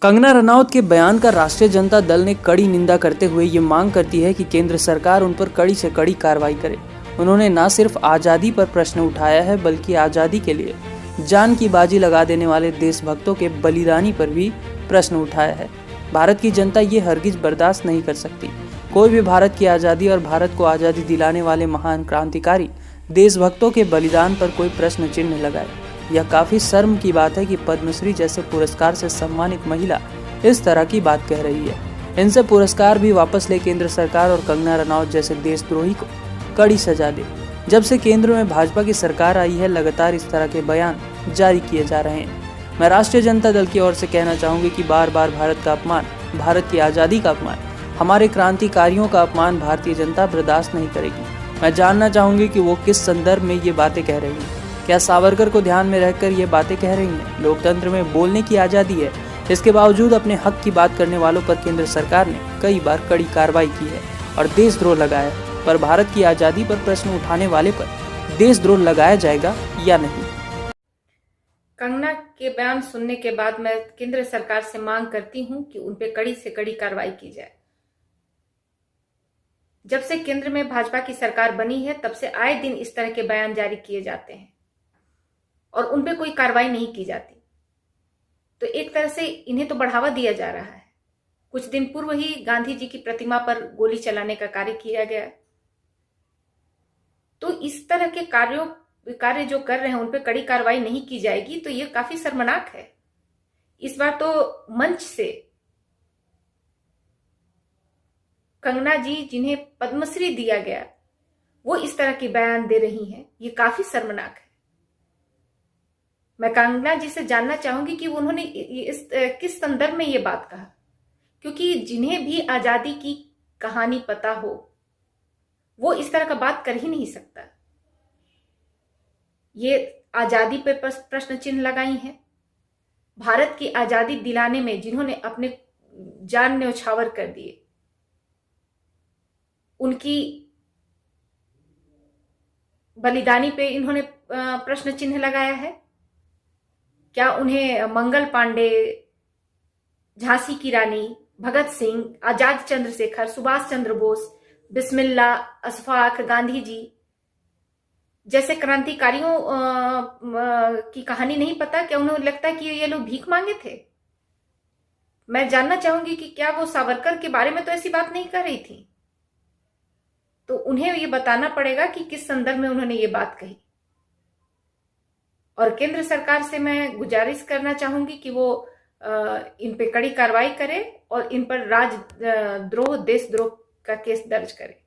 कंगना रनौत के बयान का राष्ट्रीय जनता दल ने कड़ी निंदा करते हुए ये मांग करती है कि केंद्र सरकार उन पर कड़ी से कड़ी कार्रवाई करे। उन्होंने न सिर्फ आज़ादी पर प्रश्न उठाया है बल्कि आज़ादी के लिए जान की बाजी लगा देने वाले देशभक्तों के बलिदानी पर भी प्रश्न उठाया है। भारत की जनता ये हरगिज बर्दाश्त नहीं कर सकती। कोई भी भारत की आज़ादी और भारत को आज़ादी दिलाने वाले महान क्रांतिकारी देशभक्तों के बलिदान पर कोई प्रश्न चिन्ह लगाए। यह काफी शर्म की बात है कि पद्मश्री जैसे पुरस्कार से सम्मानित महिला इस तरह की बात कह रही है। इनसे पुरस्कार भी वापस ले केंद्र सरकार और कंगना रनौत जैसे देशद्रोही को कड़ी सजा दे। जब से केंद्र में भाजपा की सरकार आई है, लगातार इस तरह के बयान जारी किए जा रहे हैं। मैं राष्ट्रीय जनता दल की ओर से कहना चाहूंगी कि बार बार भारत का अपमान, भारत की आज़ादी का अपमान, हमारे क्रांतिकारियों का अपमान भारतीय जनता बर्दाश्त नहीं करेगी। मैं जानना चाहूंगी कि वो किस संदर्भ में ये बातें कह रही हैं। क्या सावरकर को ध्यान में रखकर ये बातें कह रही हैं? लोकतंत्र में बोलने की आज़ादी है, इसके बावजूद अपने हक की बात करने वालों पर केंद्र सरकार ने कई बार कड़ी कार्रवाई की है और देशद्रोह लगाया है। पर भारत की आज़ादी पर प्रश्न उठाने वाले पर देशद्रोह लगाया जाएगा या नहीं? कंगना के बयान सुनने के बाद मैं केंद्र सरकार से मांग करती हूं कि उन पे कड़ी से कड़ी कार्रवाई की जाए। जब से केंद्र में भाजपा की सरकार बनी है, तब से आए दिन इस तरह के बयान जारी किए जाते हैं और उन पे कोई कार्रवाई नहीं की जाती। तो एक तरह से इन्हें तो बढ़ावा दिया जा रहा है। कुछ दिन पूर्व ही गांधी जी की प्रतिमा पर गोली चलाने का कार्य किया गया। तो इस तरह के कार्य जो कर रहे हैं उन पे कड़ी कार्रवाई नहीं की जाएगी तो ये काफी शर्मनाक है। इस बार तो मंच से कंगना जी, जिन्हें पद्मश्री दिया गया, वो इस तरह के बयान दे रही हैं। ये काफी शर्मनाक है। मैं कंगना जी से जानना चाहूंगी कि उन्होंने किस संदर्भ में ये बात कहा, क्योंकि जिन्हें भी आजादी की कहानी पता हो वो इस तरह का बात कर ही नहीं सकता। ये आजादी पे प्रश्न चिन्ह लगाई हैं। भारत की आजादी दिलाने में जिन्होंने अपने जान न्यौछावर कर दिए, उनकी बलिदानी पे इन्होंने प्रश्न चिन्ह लगाया है। क्या उन्हें मंगल पांडे, झांसी की रानी, भगत सिंह, आजाद चंद्रशेखर, सुभाष चंद्र बोस, बिस्मिल्ला, अशफाक, गांधी जी जैसे क्रांतिकारियों की कहानी नहीं पता? क्या उन्हें लगता है कि ये लोग भीख मांगे थे? मैं जानना चाहूंगी कि क्या वो सावरकर के बारे में तो ऐसी बात नहीं कर रही थी? तो उन्हें ये बताना पड़ेगा कि किस संदर्भ में उन्होंने ये बात कही। और केंद्र सरकार से मैं गुजारिश करना चाहूंगी कि वो इन पे कड़ी कार्रवाई करे और इन पर राजद्रोह, देशद्रोह का केस दर्ज करे।